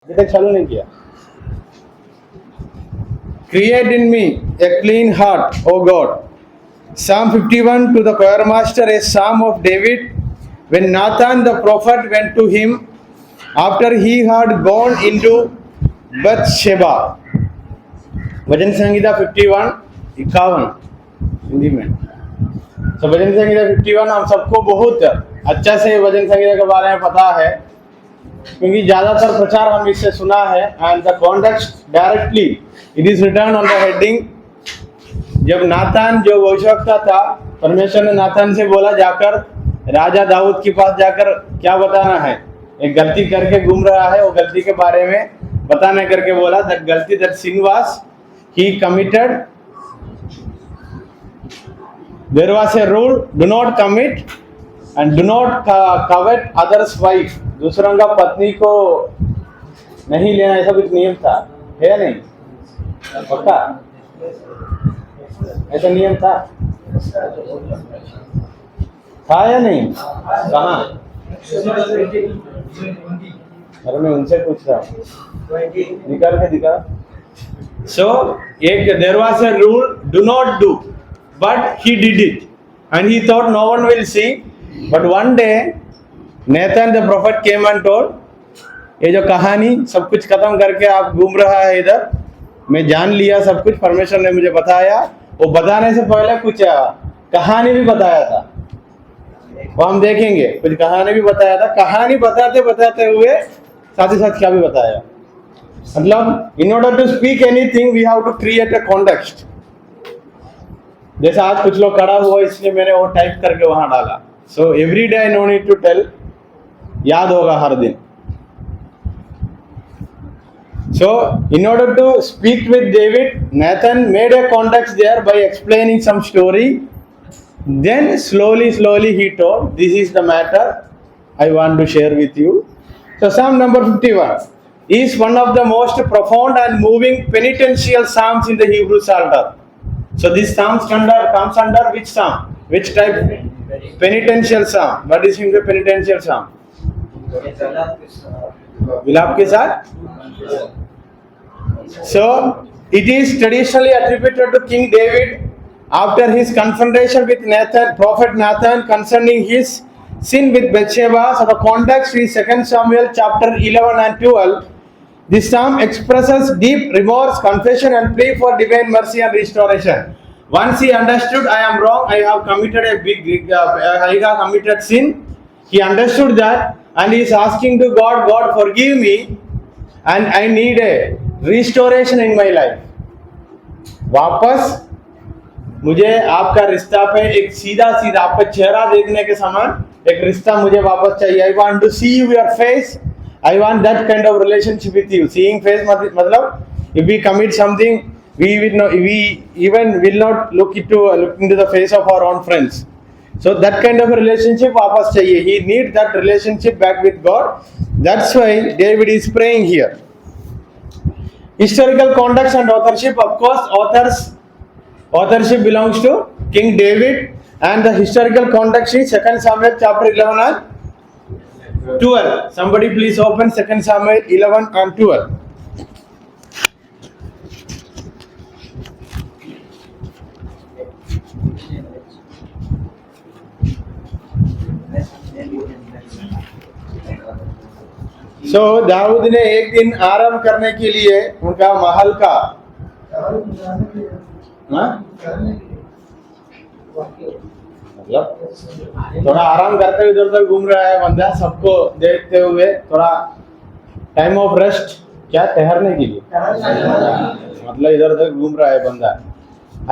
अभी तक चालू नहीं किया। Create in me a clean heart, O God. Psalm 51 to the choir master, a psalm of David. When Nathan the prophet went to him after he had gone into Bathsheba. भजन संहिता 51 51 हिंदी में। तो भजन संहिता 51 हम सबको बहुत अच्छा से भजन संहिता के बारे में पता है, क्योंकि ज्यादातर प्रचार हम इससे सुना है। And the context directly it is return on the heading. जब नातान जो भविष्यवक्ता था, परमेश्वर ने नातान से बोला जाकर राजा दाऊद के पास जाकर क्या बताना है, एक गलती करके घूम रहा है, वो गलती के बारे में बताने करके बोला। दैट गलती, that sin was he committed, there was a rule, do not commit and do not covet others wife. दूसरों का पत्नी को नहीं लेना, ऐसा कुछ नियम था, है या नहीं? पक्का ऐसा नियम था या नहीं? कहाँ? अरे मैं उनसे पूछ रहा हूँ, निकाल के दिखा। सो एक there was a rule, do not do, but he did it and he thought no one will see. But one day Nathan the prophet came and told, ये जो कहानी सब कुछ खत्म करके आप घूम रहा है इधर, मैं जान लिया सब कुछ, परमेश्वर ने मुझे बताया। वो बताने से पहले कुछ कहानी भी बताया था, वो हम देखेंगे। कुछ कहानी भी बताया था। कहानी बताते बताते हुए साथ ही साथ क्या भी बताया, मतलब in order to speak anything we have to create a context. जैसा आज कुछ लोग खड़ा हुआ, इसलिए मैंने वो टाइप करके वहां डाला। So every day I no need to tell, याद होगा हर दिन। So, in order to speak with David, Nathan made a context there by explaining some story. Then slowly he told, this is the matter I want to share with you. So Psalm number 51 is one of the most profound and moving penitential psalms in the Hebrew Psalter. So this psalm comes under which psalm? Which type? Penitential psalm. What is in the penitential psalm? विलाप के साथ। So it is traditionally attributed to King David after his confrontation with Nathan, prophet Nathan, concerning his sin with Bathsheba. So the context is 2 Samuel chapter 11 and 12. This psalm expresses deep remorse, confession and plea for divine mercy and restoration. Once he understood, I am wrong, I have committed sin. He understood that and he is asking to God, God forgive me and I need a restoration in my life. वापस मुझे आपका रिश्ता पे एक सीधा आपका चेहरा देखने के समान एक रिश्ता मुझे वापस चाहिए। I want to see your face. I want that kind of relationship with you. Seeing face मतलब if we commit something, we even will not look into the face of our own friends. So that kind of a relationship वापस चाहिए. He needs that relationship back with God. That's why David is praying here. Historical context and authorship, of course, authorship belongs to King David, and the historical context is 2 Samuel chapter 11 and 12. Somebody please open 2 Samuel 11 and 12. So Dawood ने एक दिन आराम करने के लिए उनका महल का मतलब थोड़ा आराम करते हुए इधर उधर घूम रहा है बंदा, सबको देखते हुए थोड़ा टाइम ऑफ रेस्ट, क्या ठहरने के लिए, मतलब इधर उधर घूम रहा है बंदा।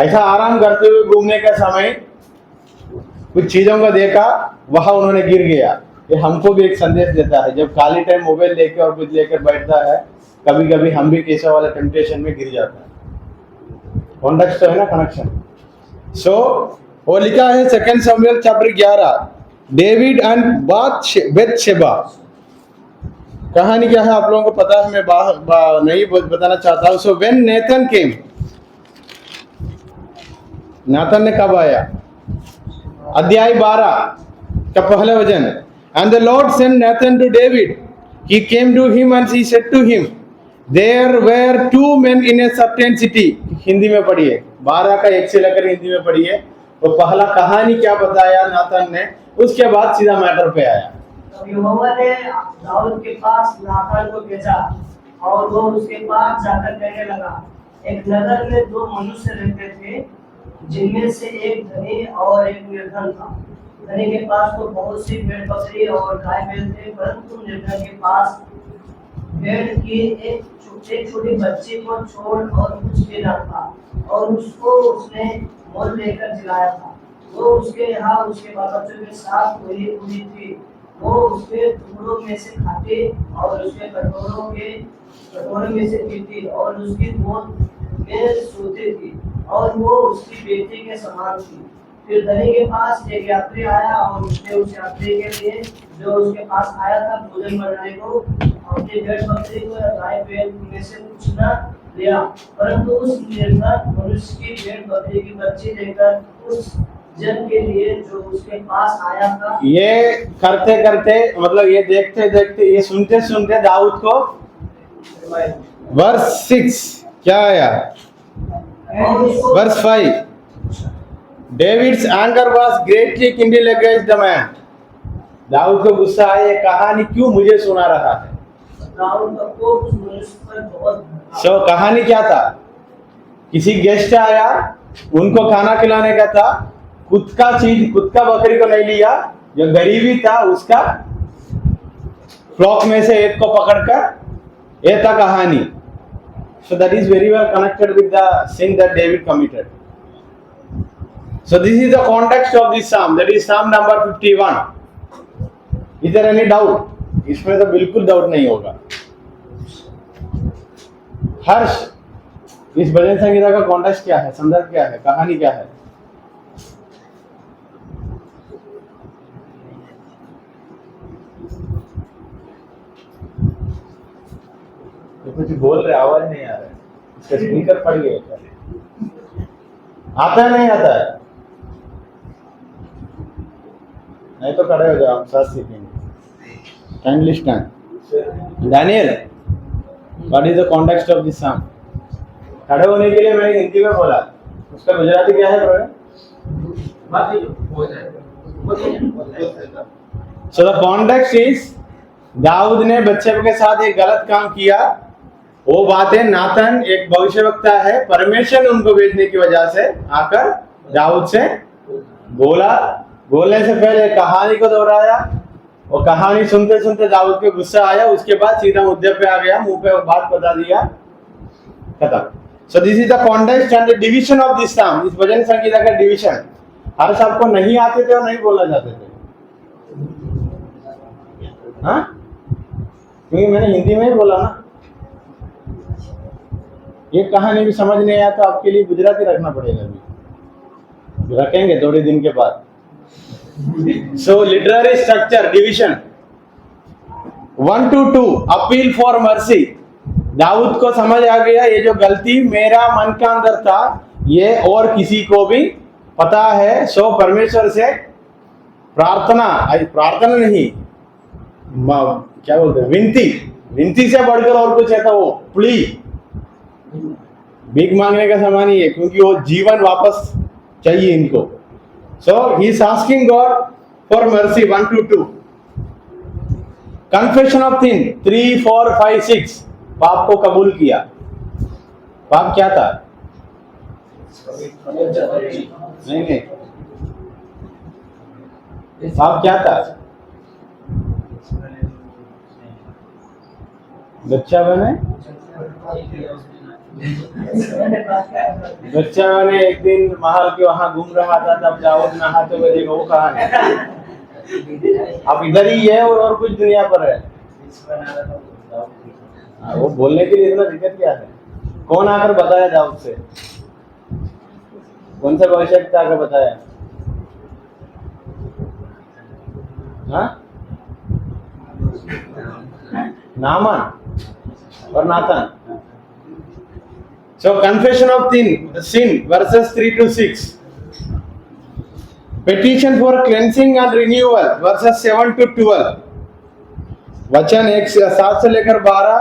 ऐसा आराम करते हुए घूमने का समय कुछ चीजों को देखा, वहां उन्होंने गिर गया। ये हमको भी एक संदेश देता है, जब खाली टाइम मोबाइल लेके और कुछ लेकर बैठता है, कभी कभी हम भी कैसे वाला टेम्पटेशन में गिर जाता है। कॉन्टेक्स्ट तो है ना, कनेक्शन। सो वो लिखा है 2 Samuel चैप्टर 11, डेविड एंड बेथशेबा। कहानी क्या है आप लोगों को पता है, मैं नहीं बताना चाहता हूँ। So when Nathan came, Nathan ने कब आया? अध्याय 12 का पहला वचन, and the Lord sent Nathan to David He came to him and he said to him, there were two men in a certain city. Hindi में पढ़िए, 12 का 1 से लेकर हिंदी में पढ़िए। तो पहला कहानी क्या बताया नाथन ने, उसके बाद सीधा मैटर पे आया। तो यहोवा ने दाऊद के पास नाथन को भेजा और वो उसके पास जाकर कहने लगा, एक नगर में 2 मनुष्य रहते थे, जिनमें से एक धनी और एक निर्धन था। धनी के पास तो बहुत सी भेड़ बकरी और गाय बैल थे, परंतु निर्धन के पास भेड़ की एक छोटी बच्ची को छोड़ और कुछ भी न था, और उसको उसने मोल लेकर जिलाया था। वो उसके यहाँ उसके बाल बच्चों के साथ हुई थी। वो उसके टुकड़ों में से खाती और उसके कटोरों में से पीती और उसकी गोद में सोती थी, और वो उसकी बेटी के समान थी। फिर धनी के पास एक यात्री आया और उसने उस यात्री के लिए जो उसके पास आया था भोजन बनाने को अपनी भेड़ बकरी को या गाय बैल में से कुछ न लिया, परंतु उस निर्धन मनुष्य की भेड़ बकरी की बच्ची लेकर उस जन के लिए जो उसके पास आया था। ये करते करते मतलब ये देखते देखते ये सुनते सुनते दाऊद को वर्स 6 क्या आया, verse 5, David's anger was greatly kindled against the man. दाऊद को गुस्सा आया, ये कहानी क्यों मुझे सुना रहा है। दाऊद को उस मनुष्य पर बहुत सो कहानी क्या था, किसी गेस्ट आया, उनको खाना खिलाने का था, खुद का बकरी को नहीं लिया, जो गरीबी था उसका फ्लॉक में से एक को पकड़कर, ये था कहानी। So that is very well connected with the sin that David committed. So this is the context of this psalm, that is psalm number 51. Is there any doubt? इसमें तो बिल्कुल डाउट नहीं होगा। हर्ष, इस भजन संगीता का कॉन्टेक्स्ट क्या है, संदर्भ क्या है, कहानी क्या है? तो कुछ बोल रहे, आवाज नहीं आ रहा है, इसका स्पीकर फट गया क्या? आता है नहीं आता है? नहीं तो खड़े हो जाओ, हम साथ सीखेंगे। Kindly stand. Daniel, what is the context of this psalm? खड़े होने के लिए मैंने हिंदी में बोला, उसका गुजराती क्या है brother? So the context is दाऊद ने बच्चे के साथ एक गलत काम किया। वो बात है, नाथन एक भविष्यवक्ता है, परमेश्वर ने उनको भेजने की वजह से आकर दाऊद से बोलने से पहले कहानी को दोहराया। वो कहानी सुनते सुनते दाऊद को गुस्सा आया, उसके बाद सीधा मुद्दे पे आ गया, मुंह पे बात बता दिया, खत्म। So this is the context and the division of this साम, इस भजन संगीता का डिवीजन। हर सबको नहीं आते थे और नहीं बोलना चाहते थे, हाँ, क्योंकि मैंने हिंदी में ही बोला ना। ये कहानी भी समझ नहीं आया तो आपके लिए गुजराती रखना पड़ेगा, अभी रखेंगे थोड़े दिन के बाद। So literary structure division 1 to 2 appeal for mercy। Dawood को समझ आ गया ये जो गलती मेरा मन का अंदर था ये और किसी को भी पता है। सो परमेश्वर से प्रार्थना नहीं, क्या बोलते हैं, विनती से बढ़कर और कुछ है तो वो प्ली, भीख मांगने का समान ही है, क्योंकि वो जीवन वापस चाहिए इनको। So he is asking God for mercy 1 to 2. Confession of sin 3, 4, 5, 6 पाप को कबूल किया। पाप क्या था? नहीं, पाप क्या था? बच्चा बने एक दिन महल के वहां घूम रहा था, तब दाऊद नहाते हुए देखो, वो कहाँ है? अब इधर ही है और कुछ दुनिया पर है। वो बोलने के लिए इतना दिक्कत क्या है? कौन आकर बताया दाऊद से? कौन सा भविष्यवक्ता आकर बताया? हाँ, नामान और Nathan. So confession of sin verses 3 to 6. Petition for cleansing and renewal verses 7 to 12. वचन 1:7 से लेकर 12,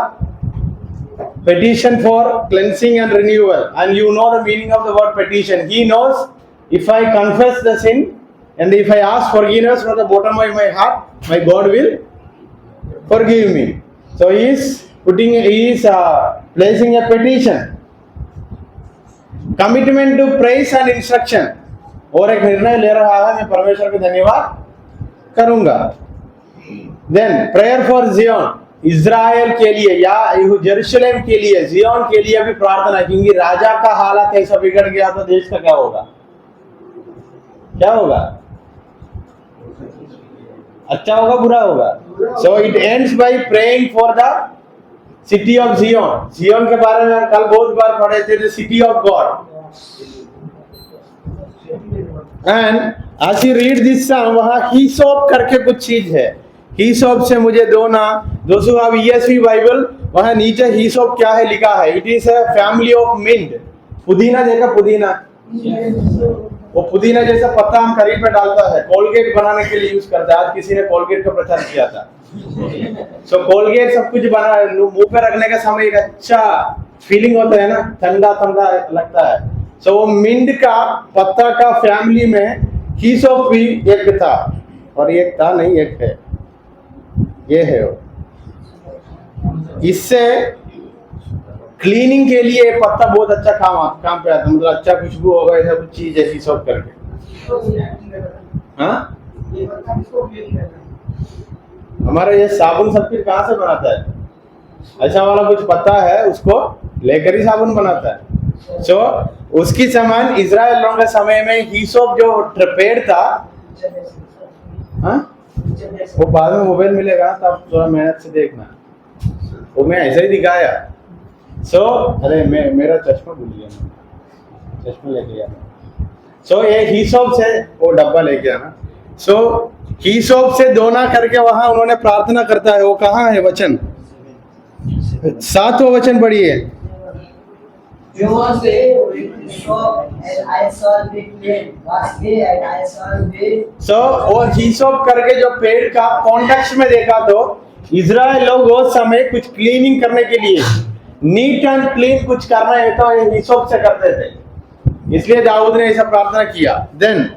petition for cleansing and renewal, and you know the meaning of the word petition. He knows if I confess the sin and if I ask forgiveness from the bottom of my heart, my God will forgive me. So he is placing a petition. Commitment to praise and instruction. और एक निर्णय ले रहा है, मैं परमेश्वर को धन्यवाद करूंगा. Then prayer for Zion, Israel के लिए या यरूशलेम के लिए, जियोन के लिए भी प्रार्थना, क्योंकि राजा का हालत ऐसा बिगड़ गया तो देश का क्या होगा? क्या होगा? अच्छा होगा, बुरा होगा? So it ends by praying for the city of Zion. Zion के बारे में कल बहुत बार पढ़े थे, the city of God. And as you read this psalm, वहाँ hyssop करके कुछ चीज है. hyssop से मुझे दो ना, those who have ESV Bible, वहाँ नीचे hyssop क्या है लिखा है. It is a family of mint. पुदीना देखा, पुदीना, वो पुदीना जैसा पत्ता हम करी पे डालता है, कोलगेट बनाने के लिए यूज करता है. आज किसी ने कोलगेट का प्रचार किया था. सो कोलगेट सब कुछ बना, मुंह पे रखने का समय एक अच्छा फीलिंग होता है ना, ठंडा ठंडा लगता है. सो वो मिंट का पत्ता का फैमिली में hyssop भी एक था, और एक था नहीं, एक है, ये है वो. इससे क्लीनिंग के लिए पत्ता बहुत अच्छा काम पे आता, मतलब अच्छा खुशबू होगा, ऐसा कुछ चीज है hyssop करके. हाँ, हमारा ये साबुन सब कुछ कहाँ से बनाता है? ऐसा वाला कुछ पत्ता है, उसको लेकर ही साबुन बनाता है. सो उसकी समान इजराइल लोगों के समय में hyssop जो पेड़ था, हाँ, वो बाद में मोबाइल मिलेगा तब थोड़ा मेहनत से देखना, वो मैं ऐसे ही दिखाया. सो अरे मेरा चश्मा भूल गया, चश्मा लेके गया. सो ये hyssop से वो डब्बा लेके आना. सो hyssop से धोना करके वहां उन्होंने प्रार्थना करता है. वो कहाँ है वचन? 7वां वचन पढ़िए. सो वो hyssop करके जो पेड़ का कॉन्टेक्स्ट में देखा तो इजराइल लोग वो समय कुछ क्लीनिंग करने के लिए, नीट एंड क्लीन कुछ करना है तो ये hyssop से करते थे, इसलिए दाऊद ने ऐसा प्रार्थना किया. देन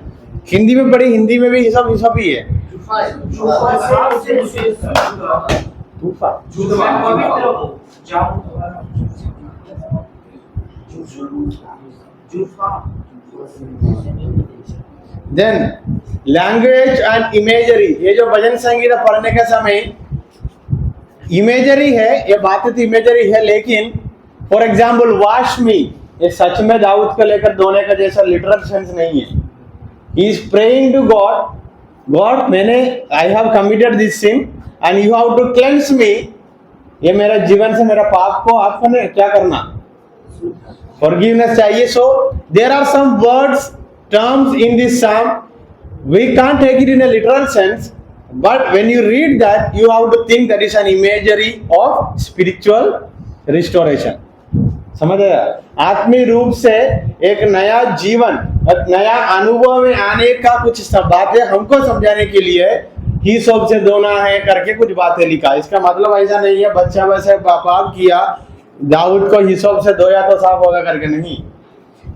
हिंदी में पढ़ी, हिंदी में भी hyssop ही है. देन लैंग्वेज एंड इमेजरी, ये जो भजन संगीत पढ़ने के समय इमेजरी है, ये बातें तो इमेजरी है, लेकिन फॉर एग्जाम्पल वॉश मी, ये सच में दाऊद को लेकर धोने का जैसा लिटरल सेंस नहीं है. He is praying to God, God मैंने I have committed this sin and you have to cleanse me. ये मेरा जीवन से मेरा पाप को आपको क्या करना, फॉरगिवनेस चाहिए. So there are some words, terms in this psalm, we can't take it in a literal sense, but when you read that you have to think that is an imagery of spiritual restoration. समझ आया? आत्मीय रूप से एक नया जीवन, एक नया अनुभव में आने का कुछ बातें हमको समझाने के लिए hyssop से धोना है करके कुछ बातें लिखा. इसका मतलब ऐसा नहीं है बच्चा वैसे पाप किया दाऊद को hyssop से धोया तो साफ होगा करके, नहीं.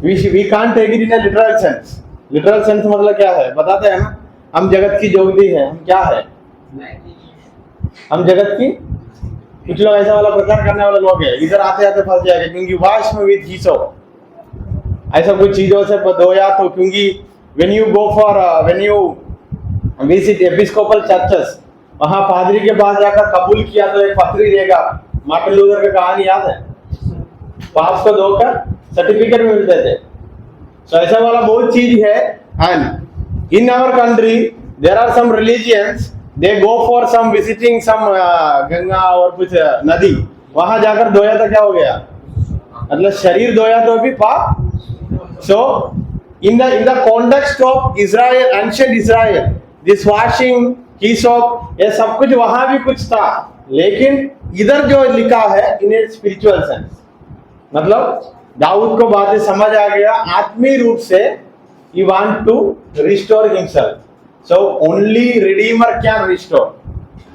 We can't take it in a literal sense. Literal sense मतलब क्या है बताते हैं ना, हम जगत की जोगदी है. हम क्या है? हम जगत की, कुछ लोग ऐसा वाला प्रचार करने वाले लोग हैं, इधर आते आते फंस जाएंगे, क्योंकि वाश में विद hyssop ऐसा कुछ चीजों से धोया तो, क्योंकि when you visit episcopal churches, वहाँ पादरी के पास जाकर कबूल किया तो एक पत्री देगा. मार्टिन लूथर की कहानी याद है, पाप को धोकर सर्टिफिकेट मिलते थे. सो ऐसा वाला बहुत चीज है. And in our country there are some religions, they go for some visiting some Ganga और कुछ नदी, वहां जाकर धोया तो क्या हो गया, मतलब शरीर धोया तो भी पाप. So in the context of Israel, ancient Israel, this washing hyssop, ये सब कुछ वहां भी कुछ था, लेकिन इधर जो लिखा है इन ए स्पिरिचुअल सेंस, मतलब दाऊद को बातें समझ आ गया आत्मीय रूप से. he want to restore himself, so only redeemer can restore.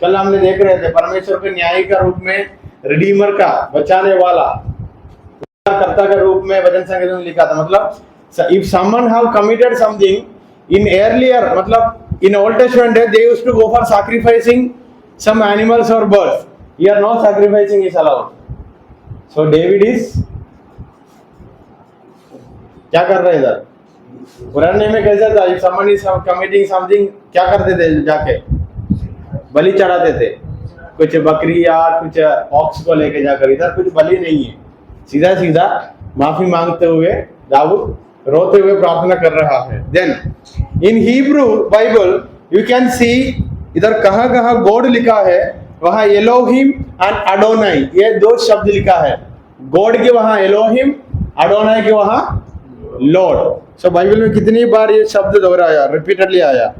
कल हमने देख रहे थे परमेश्वर के न्याय का रूप में, रिडीमर का, बचाने वाला कर्ता के रूप में वचन संहिता में लिखा था। मतलब if someone have committed something in earlier, मतलब in Old Testament they used to go for sacrificing some animals और birds, here no sacrificing is allowed. So David is क्या कर रहे इधर? पुराने में कैसा था? इफ समवन इज कमिटिंग समथिंग, क्या करते थे? जाके बलि चढ़ाते थे, कुछ बकरी या कुछ ऑक्स को लेके जाकर। इधर कुछ बलि नहीं है, सीधा सीधा माफी मांगते हुए दाऊद रोते हुए प्रार्थना कर रहा है। Then in Hebrew Bible you can see, इधर कहाँ कहाँ गॉड लिखा है, वहां एलोहिम एंड अडोनाई, ये दो शब्द लिखा है। गॉड के वहां एलोहिम, अडोनाई के वहां लॉर्ड। सो बाइबल में कितनी बार ये शब्द दोहराया, रिपीटेडली आया?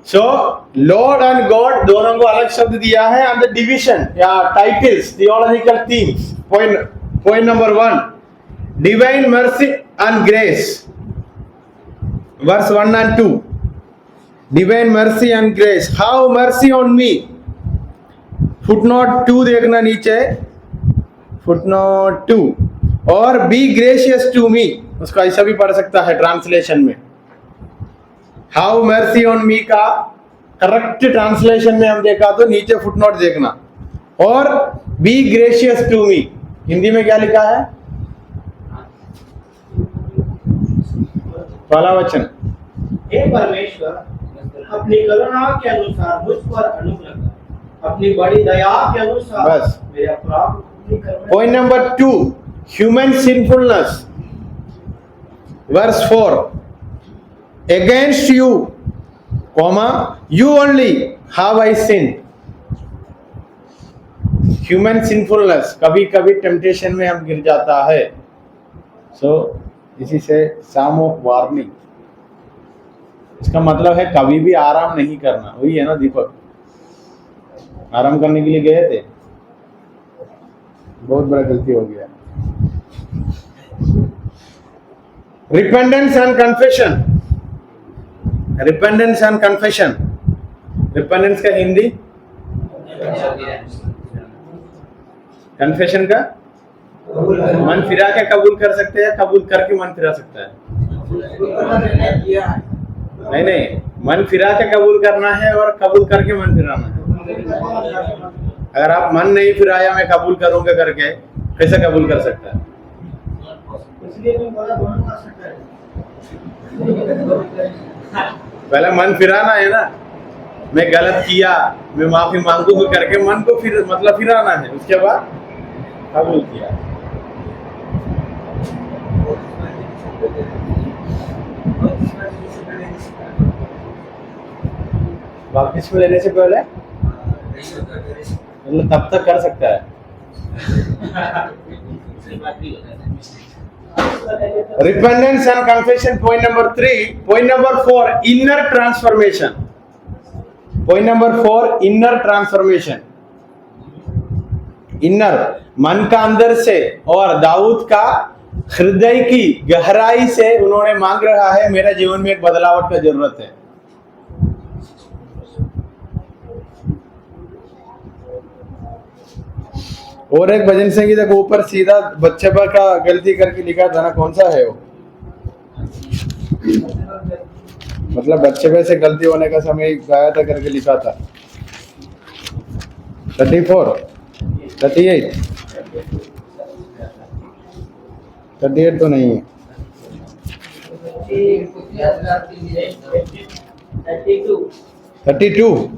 सो लॉर्ड एंड गॉड दोनों को अलग शब्द दिया है। एंड द डिवीजन या titles, theological themes. Point number 1, divine mercy and grace, verse 1 and 2। Divine mercy and grace, how mercy on me. Footnote 2 देखना नीचे, फुटनोट 2। और बी ग्रेशियस टू मी, उसको ऐसा भी पढ़ सकता है ट्रांसलेशन में। हाउ मर्सी ऑन मी का करेक्ट ट्रांसलेशन में हम देखा तो नीचे फुटनोट देखना। और be gracious to me, Hindi में क्या लिखा है? पहला वचन, हे परमेश्वर अपनी करुणा के अनुसार मुझ पर अनुग्रह कर, अपनी बड़ी दया के अनुसार बस। मेरे अपराध। Point number 2, human sinfulness, verse 4। Against you, comma, you only have I sinned. Human sinfulness, कभी कभी टेम्पटेशन में हम गिर जाता है। सो इसी से साम ऑफ वार्निंग, इसका मतलब है कभी भी आराम नहीं करना। वही है ना दीपक, आराम करने के लिए गए थे, बहुत बड़ा गलती हो गया। Repentance and confession, repentance and confession. Repentance का हिंदी, कन्फेशन का मन फिरा के कबूल कर सकते हैं, कबूल करके मन फिरा सकता है। नहीं, मन फिरा के कबूल करना है और कबूल करके मन फिराना है। अगर आप मन नहीं फिराया मैं कबूल करूंगा करके, कैसे कबूल कर सकता है? पहले मन फिराना है ना, मैं गलत किया, मैं माफी मांगू करके मन को फिर मतलब फिराना है, उसके बाद कबूल किया। वापिस में लेने से पहले मतलब तब तक कर सकता है। Repentance and confession, point number 3. Point number 4, inner transformation. Point number 4, inner transformation. Inner, मन का अंदर से, और दाऊद का हृदय की गहराई से उन्होंने मांग रहा है, मेरा जीवन में एक बदलाव का जरूरत है। और एक भजन संगीता के ऊपर सीधा बच्चेबा का गलती करके लिखा था ना, कौन सा है वो? मतलब बच्चेबा से गलती होने का समय गाया था करके लिखा था। 34, 38, 38 तो नहीं है। 32,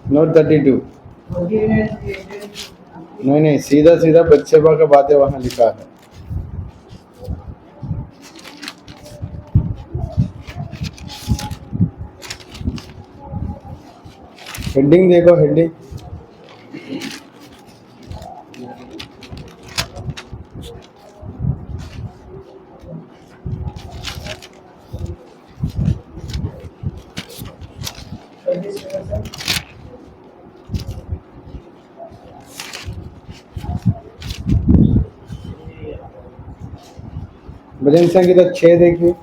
नोट 32। नहीं, सीधा सीधा बच्चेबा का बातें वहां लिखा है। हेडिंग देखो, हेडिंग। भजन संगीता 6 देखिए।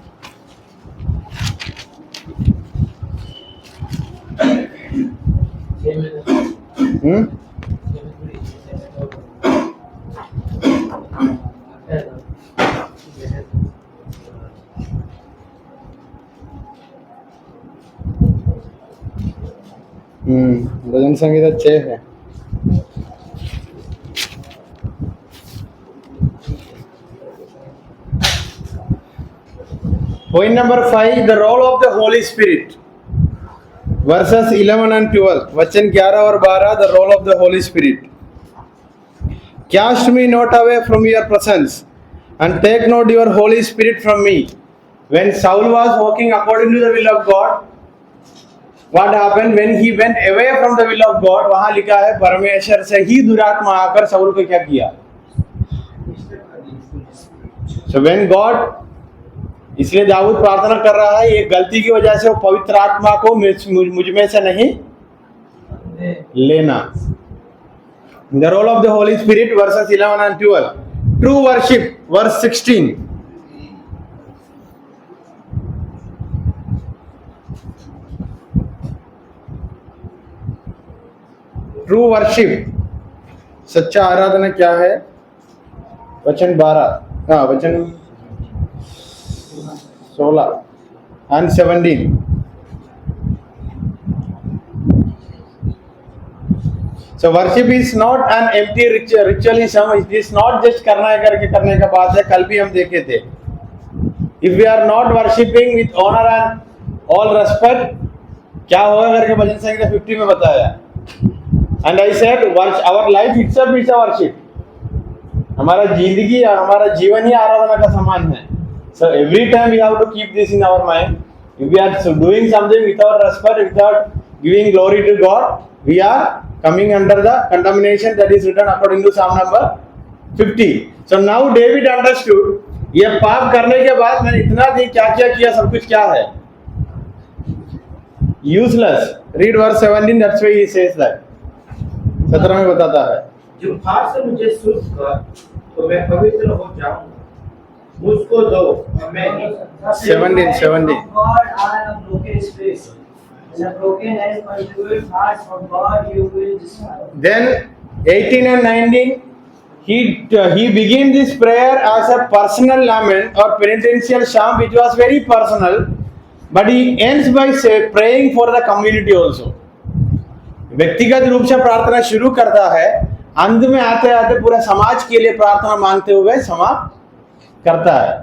हम्म, भजन संगीता 6 है। Point number 5, the role of the Holy Spirit. Verses 11 and 12. वचन 11 और 12, the role of the Holy Spirit. Cast me not away from your presence, and take not your Holy Spirit from me. When Saul was walking according to the will of God, what happened? When he went away from the will of God, वहाँ लिखा है परमेश्वर से ही दुरात्मा आकर Saul को क्या किया? So when God, इसलिए दाऊद प्रार्थना कर रहा है, ये गलती की वजह से वो पवित्र आत्मा को मुझ में से नहीं लेना। The role of the Holy Spirit, verses 11 and 12. True worship, verse 16. True worship, सच्चा आराधना क्या है? वचन 12, हाँ वचन 16 and 17. So worship is not an empty ritualism. It is not just करना है करके करने का बात है। कल भी हम देखे थे, if we are not worshipping with honor and all respect, क्या होगा करके भजन संगीता 50 में बताया। And I said our life itself is a worship. हमारा जिंदगी, हमारा जीवन ही आराधना का समान है। So every time we have to keep this in our mind. If we are doing something without respect, without giving glory to God, we are coming under the condemnation that is written according to Psalm number 50. So now David understood, ये पाप करने के बाद मैंने इतना दिन क्या क्या किया, सब कुछ क्या है? Useless. Read verse 17. That's why he says that. 17 में बताता है, जो भार से मुझे शुद्ध कर तो मैं पवित्र हो जाऊंगा, मुझको दो और मैं ही 17. God, I am broken spirit. And a broken and contrite heart from God you will destroy. Then 18 and 19, he began this prayer as a personal lament or penitential psalm, which was very personal, but he ends by praying for the community also. व्यक्तिगत रूप से प्रार्थना शुरू करता है, अंत में आते आते पूरे समाज के लिए प्रार्थना मांगते हुए समाप्त करता है।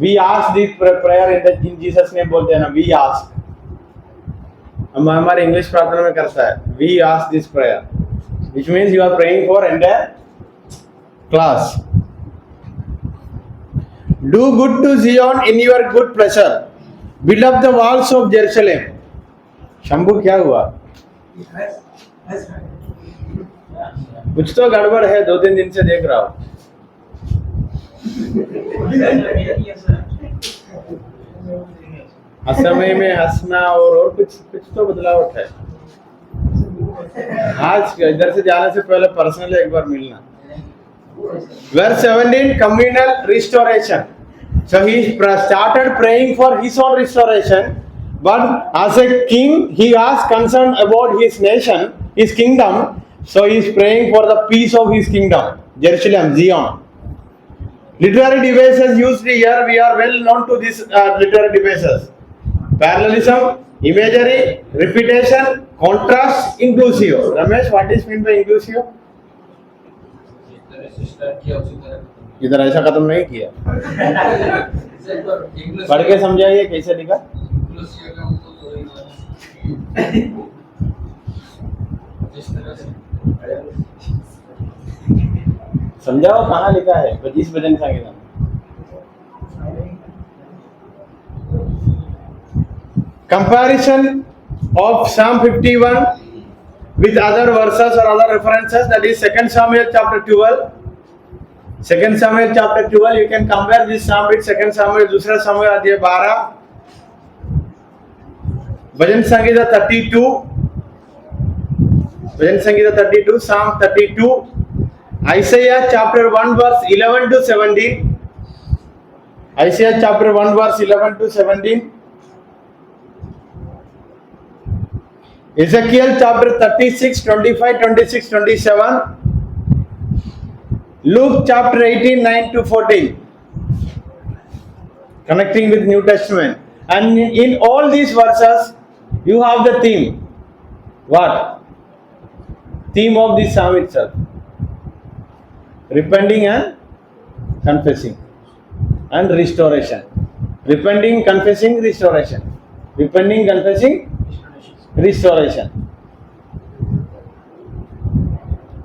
We ask this prayer in Jesus name बोलते हैं ना, we ask। हम हमारे इंग्लिश प्रार्थना में करता है, we ask this prayer, which means you are praying for entire class. Do good to Zion in your good pleasure, build up the walls of Jerusalem. Shambhu क्या हुआ? कुछ तो गड़बड़ है, 2-3 दिन से देख रहा हूं। असमय में हंसना और कुछ तो बदलाव है। आज इधर से जाने से पहले पर्सनली एक बार मिलना। Verse 17, communal restoration. So he started praying for his own restoration, but as a king, he was concerned about his nation, his kingdom. So he is praying for the peace of his kingdom, Jerusalem, Zion. Literary devices used here, we are well known to these literary devices. Parallelism, imagery, repetition, contrast, inclusive. Ramesh, what is meant by inclusive? इधर ऐसा खत्म नहीं किया। पढ़ के समझाइए कैसे लिखा। समझाओ कहाँ लिखा है? 25 भजन Sangeeta. Comparison of Psalm 51 with other verses or other references, that is 2 Samuel chapter 12. 2 Samuel chapter 12, you can compare this Psalm with 2 Samuel, दूसरा Samuel अध्याय 12, भजन संगीता 32, भजन Sangeeta 32, Psalm 32, Isaiah chapter 1 verse 11 to 17, Isaiah chapter 1 verse 11 to 17. Ezekiel chapter 36, 25, 26, 27. Luke chapter 18, 9 to 14. Connecting with New Testament. And in all these verses, you have the theme. What? Theme of this psalm itself. Repenting and confessing. And restoration. Repenting, confessing, restoration. Repenting, confessing, restoration.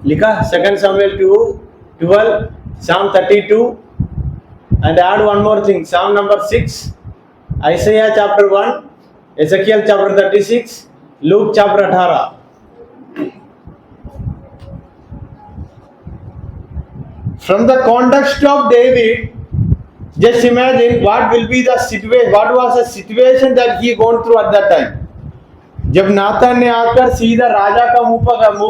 Likha 2 Samuel 2, 12, Psalm 32, and add one more thing, Psalm number 6, Isaiah chapter 1, Ezekiel chapter 36, Luke chapter 18. From the context of David, just imagine what will be the situation, what was the situation that he gone through at that time. जब नातान ने आकर सीधा राजा का मुंह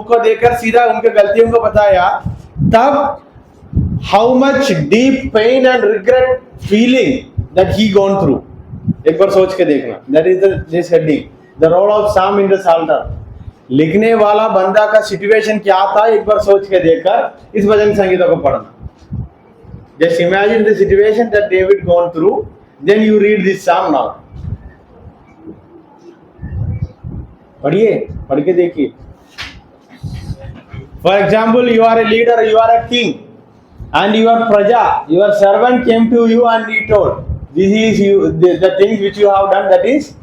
को देखकर सीधा उनके गलतियों को बताया, तब how much deep pain and regret feeling that he gone through. एक बार सोच के देखना. That is this heading, the role of Psalm in the Psalter. लिखने वाला बंदा का सिचुएशन क्या था, एक बार सोच के देखकर इस भजन संगीता को पढ़ना. Just imagine the situation that David gone through, then you read this psalm now. पढ़िए, पढ़ के देखिए. For example, you are a leader, you are a king, and your praja, your servant came to you and he told, this is you, the things which you have done that is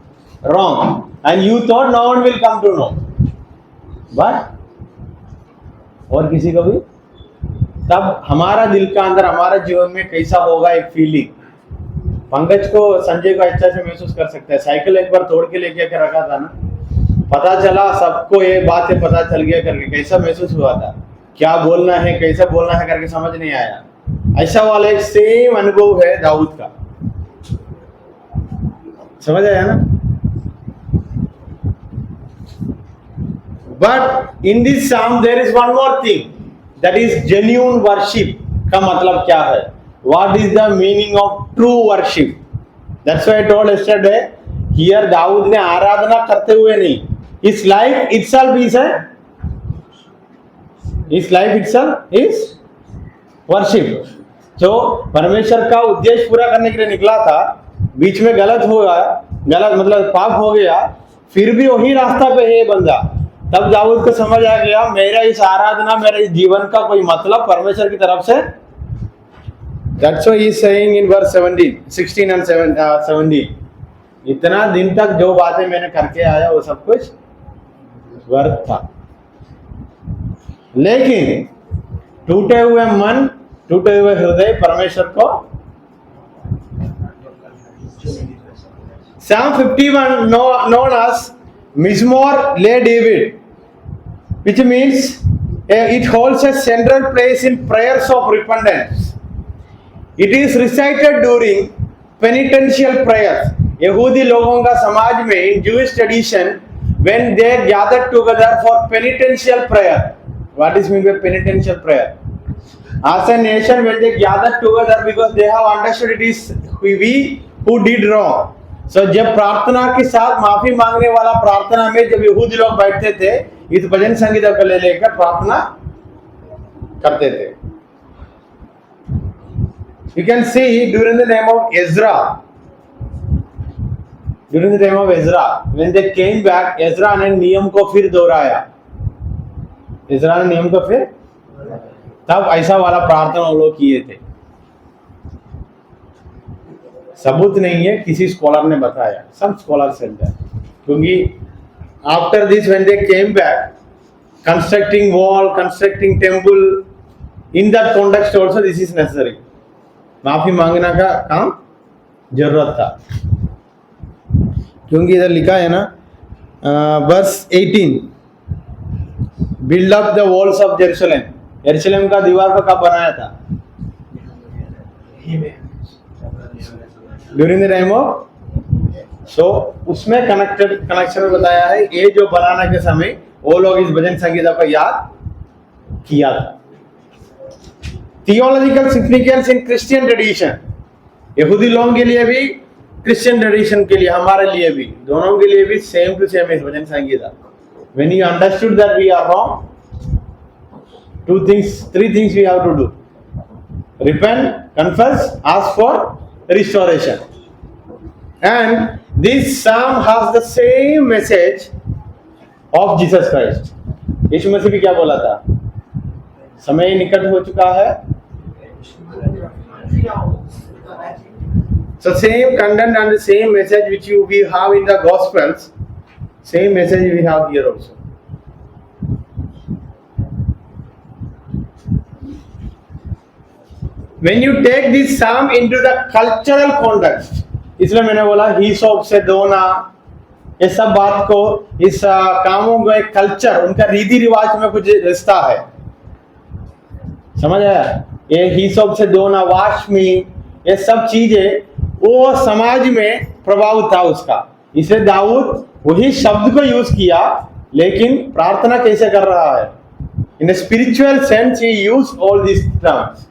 wrong, and you thought no one will come to know. But और किसी को भी, तब हमारा दिल का अंदर हमारे जीवन में कैसा होगा एक फीलिंग. पंकज को, संजय को अच्छा से महसूस कर सकता है. साइकिल एक बार तोड़ के लेके आके रखा था ना, पता चला सबको ये बात है, पता चल गया करके कैसा महसूस हुआ था. क्या बोलना है, कैसे बोलना है करके समझ नहीं आया. ऐसा वाला एक सेम अनुभव है दाऊद का. समझ आया ना. But in this psalm there is one more thing, that is genuine worship. का मतलब क्या है? What is the meaning of true worship? That's why I told yesterday. Here Dawood ने आराधना करते हुए नहीं, his life itself is worship. जो परमेश्वर का उद्देश्य पूरा करने के लिए निकला था, बीच में गलत मतलब पाप हो गया, फिर भी वही रास्ता पे है ये बंदा. तब दाऊद को समझ आ गया, मेरा इस आराधना, मेरे इस जीवन का कोई मतलब परमेश्वर की तरफ से. That's why he is saying in verse 16 and 17, इतना दिन तक जो बातें मैंने करके आया वो सब कुछ व्यर्थ था. लेकिन टूटे हुए मन, टूटे हुए हृदय परमेश्वर को. Psalm 51 known as Mizmor Le David, which means it holds a central place in prayers of repentance. It is recited during penitential prayers. यहूदी लोगों का समाज में in Jewish tradition, when they gathered together for penitential prayer. What is meant by penitential prayer? As a nation, when they gathered together because they have understood it is we who did wrong. So जब प्रार्थना के साथ माफी मांगने वाला प्रार्थना में जब यहूदी लोग बैठते थे, इस भजन संगीता को लेकर प्रार्थना करते थे. You can see during the name of Ezra. During the time of Ezra, when they came back, Ezra ने नियम को फिर दोहराया. इज़रा ने नियम को फिर, तब ऐसा वाला प्रार्थना वो लोग किए थे. सबूत नहीं है, किसी स्कॉलर ने बताया. Some scholars said that. क्योंकि after this when they came back, constructing wall, constructing temple, in that context also this is necessary. माफी मांगना का काम जरूरत था. क्योंकि इधर लिखा है ना, verse 18, build up the walls of Jerusalem. यरूशलेम का दीवार को कब बनाया था? During the time of. So उसमें कनेक्शन बताया है, ये जो बनाने के समय वो लोग इस भजन संगीता को याद किया था. थियोलॉजिकल सिग्निफिकेंस इन क्रिश्चियन ट्रेडिशन. यहूदी लोगों के लिए भी, क्रिश्चियन ट्रेडिशन के लिए, हमारे लिए भी, दोनों के लिए भी सेम टू सेम इस वचन Sangeeta. When you understood that we are wrong, three things we have to do: repent, confess, ask for restoration. And this psalm has the same message of Jesus Christ. यीशु मसीह भी क्या बोला था? समय निकट हो चुका है. So same content and the same message which we have in the Gospels, same message we have here also. When you take this psalm into the cultural context, इसलिए मैंने बोला हिसोप से धोना, ये सब बात को, इस कामों को एक कल्चर, उनका रीति रिवाज में कुछ रिश्ता है. समझ आया? ये हिसोप से धोना, वाश मी, ये सब चीजें वो समाज में प्रभाव था उसका. इसलिए दाऊद वही शब्द को यूज किया, लेकिन प्रार्थना कैसे कर रहा है? In spiritual sense he use all this terms.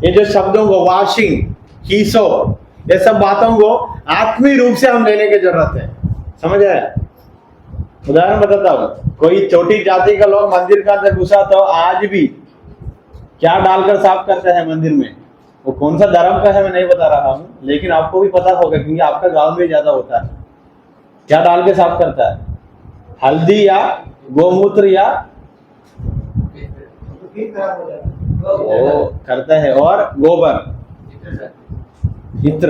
ये जो शब्दों को वॉशिंग, हिसोप, ये सब बातों को आत्मीय रूप से हम लेने की जरूरत है. समझ आया? उदाहरण बताता हूँ. कोई छोटी जाति का लोग मंदिर का अंदर घुसा तो आज भी क्या डालकर साफ करते हैं मंदिर में? वो कौन सा धर्म का है मैं नहीं बता रहा हूँ, लेकिन आपको भी पता होगा क्योंकि आपका गांव में ज्यादा होता है. क्या डाल के साफ करता है? हल्दी या गोमूत्र या वो करता है, और गोबर, इत्र.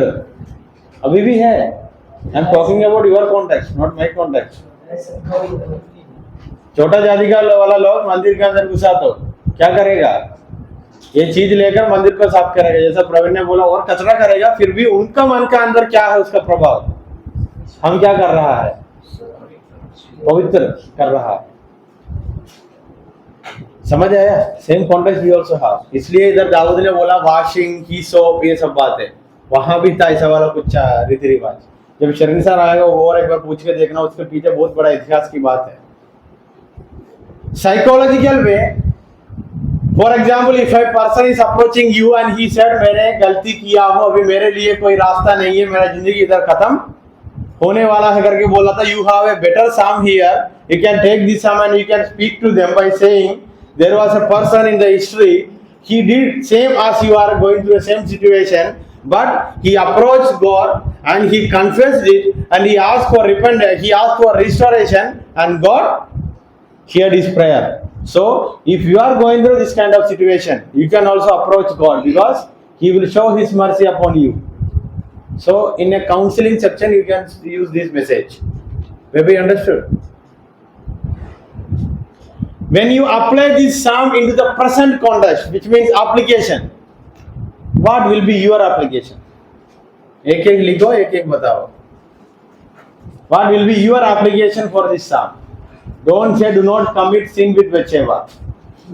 अभी भी है. I am talking about your context, not my context. छोटा जाति का वाला लोग मंदिर के अंदर घुसा तो क्या करेगा? ये चीज लेकर मंदिर को साफ करेगा, जैसा प्रवीण ने बोला, और कचरा करेगा. फिर भी उनका मन का अंदर क्या है, उसका प्रभाव हम क्या कर रहा है? पवित्र कर रहा है. समझ आया? Same context we also have. इसलिए इधर दाऊद ने बोला वॉशिंग, हिसोप, ये सब बात है. वहां भी था ऐसा वाला कुछ रीति रिवाज. जब शर्मिंदा आएगा वो और एक बार पूछ के देखना, उसके पीछे बहुत बड़ा इतिहास की बात है. Psychological way, for example, if a person is approaching you and he said मैंने गलती किया हूं, अभी मेरे लिए कोई रास्ता नहीं है, मेरा जिंदगी इधर खत्म होने वाला है करके बोला था. You have a better psalm here, you can take this psalm and you can speak to them by saying there was a person in the history, he did same as you are going through the same situation, but he approached God and he confessed it and he asked for repentance, he asked for restoration, and God heard his prayer. So if you are going through this kind of situation, you can also approach God because he will show his mercy upon you. So in a counseling section you can use this message. Maybe understood? When you apply this psalm into the present context, which means application, what will be your application? एक एक लिखो, एक एक बताओ. What will be your application for this psalm? Don't say do not commit sin with Bathsheba,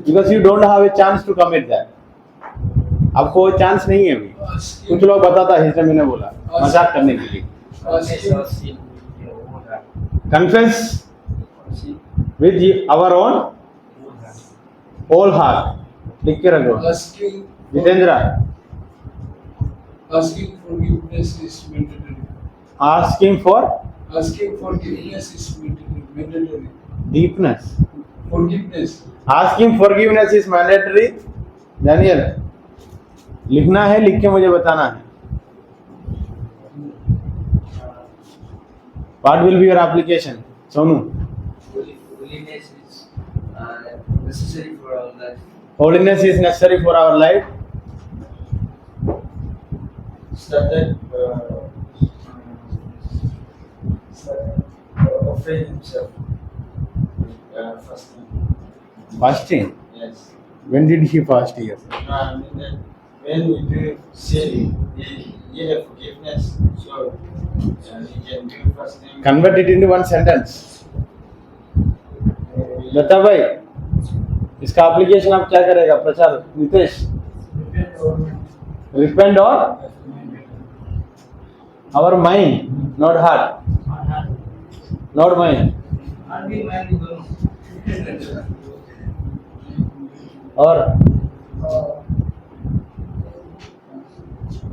because you don't have a chance to commit that. आपको वो chance नहीं है अभी. कुछ लोग बताता है, इसलिए मैंने बोला मजाक करने के लिए. Confess with our own whole heart. लिख के रखो. Jitendra, asking forgiveness is mandatory. asking forgiveness is mandatory. deepness. Forgiveness. asking forgiveness is mandatory. Daniel, लिखना है, लिख के मुझे बताना है. What will be your application? Sonu. Holiness is necessary for our life. Holiness is necessary for our life. Started offering himself fasting. Fasting. Yes. When did he fast here? I mean that when we do sin, he have forgiveness, so he can do fasting. Convert it into one sentence. Dutta भाई, इसका application आप क्या करेगा? प्रचार Nitesh, repent और our mind, not heart, not mind. और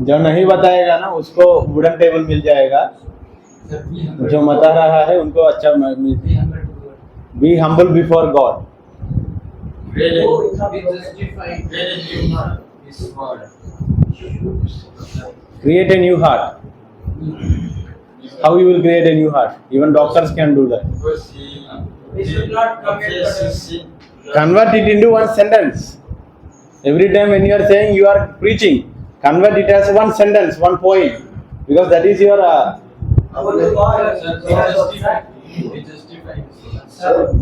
जो नहीं बताएगा ना उसको वुडन टेबल मिल जाएगा, जो बता रहा है उनको अच्छा be humble before God, Really, वो इतना be justified. Really, you are His word. create a new heart. How you will create a new heart? Even doctors can do that. Because We should not commit confess the- his sin. Convert it into one sentence. Every time when you are saying you are preaching, convert it as one sentence, one point, because that is your वो तो God Sir, be justified. Be justified.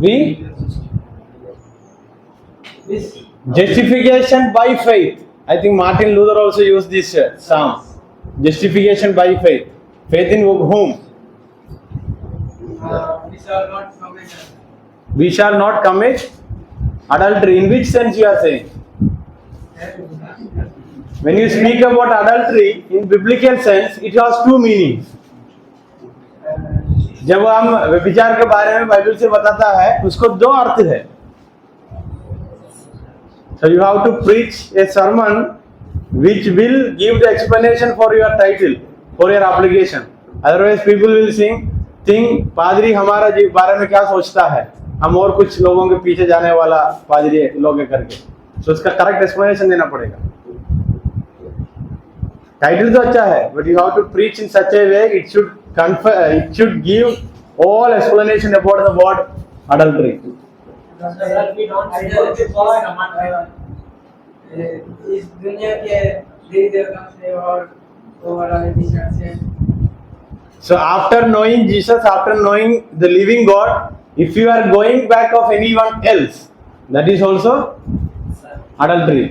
be this justification by faith. I think Martin Luther also used this psalm. Justification by faith. Faith in whom? We shall not commit. We shall not commit adultery. In which sense you are saying? When you speak about adultery in biblical sense, it has two meanings. जब हम व्यभिचार के बारे में Bible से बताता है उसको दो अर्थ है. So you have to preach a sermon which will give the explanation for your title, for your application. Otherwise people will think पादरी हमारा जी बारे में क्या सोचता है, हम और कुछ लोगों के पीछे जाने वाला पादरी लोग है करके. So उसका करेक्ट एक्सप्लेनेशन देना पड़ेगा. टाइटल तो अच्छा है, but you have to preach in such a way it should give all explanation about the word adultery. we don't idol with God इस दुनिया के देवी देवता से और वो वाला विचार से So after knowing Jesus, after knowing the living God, if you are going back of anyone else, that is also adultery.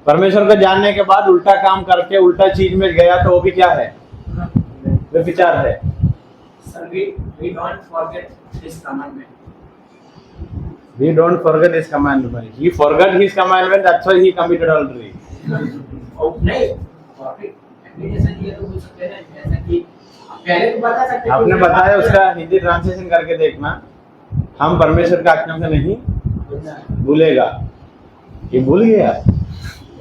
परमेश्वर को जानने के बाद उल्टा काम करके उल्टा चीज में गया तो वो भी क्या है? व्यभिचार है. Sir, we don't forget His commandment. We don't forget his commandment. He forgot his commandment, that's why he committed adultery. नहीं forget application ये तो बोल सकते हैं ना, जैसा कि पहले तो बता सकते हैं आपने बताया उसका हिंदी ट्रांसलेशन करके देखना. हम परमेश्वर का आज्ञा से नहीं भूलेगा. ये भूल गया.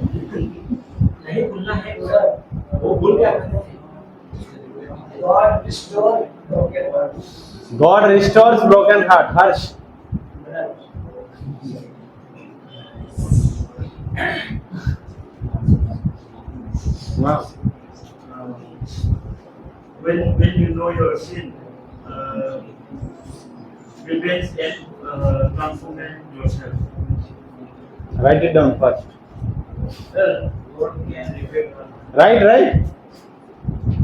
नहीं भूलना है वो भूल गया. God restore broken hearts. God restores broken heart. Harsh. Wow. When you know your sin, repent and transform yourself. Write it down first. Sir, God can revive our heart. Right.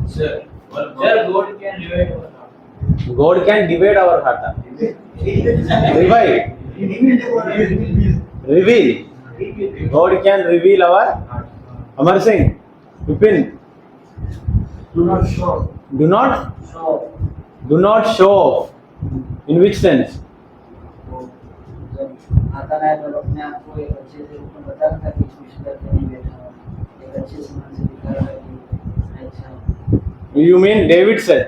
Sir, God can revive our heart. God can divide our heart. Revive. Reveal. God can reveal our heart. Amar Singh, Vipin, Do not show. do not Show. show. In which sense? जब आता है तो अपने आप को एक अच्छे से ऊपर बताना था कि कुछ करके नहीं बैठा हूँ, एक अच्छे समान से दिखा रहा है कि अच्छा You mean David said?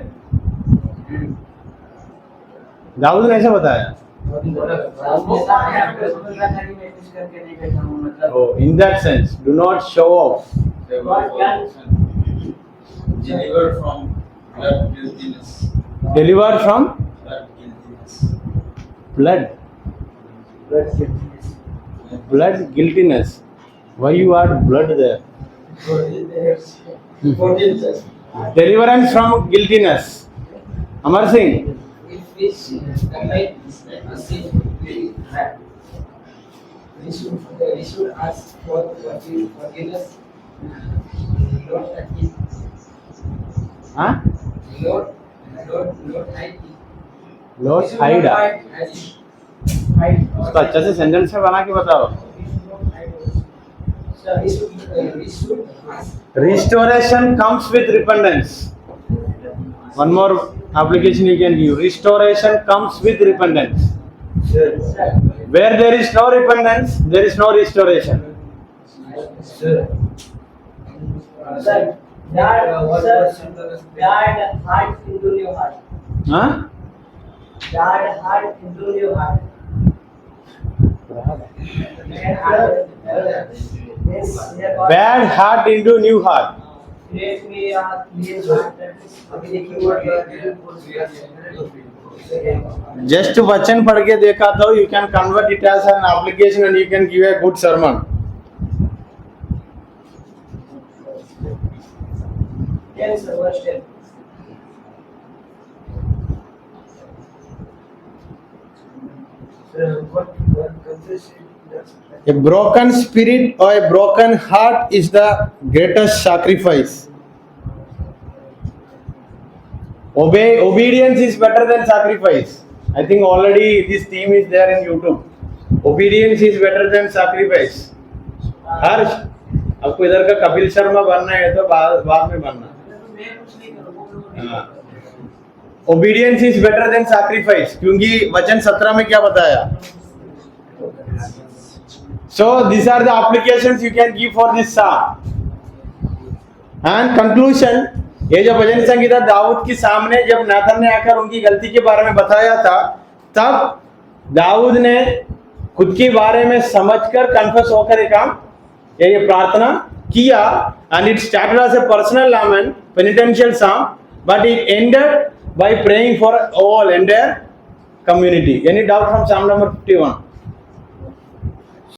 Dawood ने ऐसा बताया. अपने सामने आपको समझना था कि मैं कुछ करके नहीं बैठा हूँ, मतलब Oh, in that sense, do not show off. God can deliver from blood guiltiness. Deliver from Blood guiltiness. blood. Blood guiltiness. Why you add blood there? Deliverance from guiltiness. Amar Singh. if we commit a sin, we should ask for forgiveness. Lord, forgive. Huh? Lord, hide it. Lord hide. उसको अच्छा से sentence में बना के बताओ. So we should ask. Restoration comes with repentance. One more application you can give. Restoration comes with repentance. Where there is no repentance, there is no restoration. Sir, that heart into your heart. Huh? That heart into your heart. Bad heart into new heart. Let me clean heart. अभी देखिए what just वचन पढ़ के देखा तो you can convert it as an application and you can give a good sermon. Yes, sir, verse 10. A broken spirit or a broken heart is the greatest sacrifice. Obedience is better than sacrifice. I think already this theme is there in YouTube. Obedience is better than sacrifice. हर्ष, आपको इधर का कपिल शर्मा बनना है तो बाद में बनना. Obedience is better than sacrifice. क्योंकि वचन 17 में क्या बताया? So these are the applications you can give for this psalm. And conclusion, ये जो भजन संगीता दाऊद के सामने जब नाथन ने आकर उनकी गलती के बारे में बताया था, तब दाऊद ने खुद के बारे में समझकर कन्फेस होकर एक काम ये प्रार्थना किया. And it started as a personal lament, penitential psalm, but it ended by praying for all entire community. Any doubt from Psalm number 51?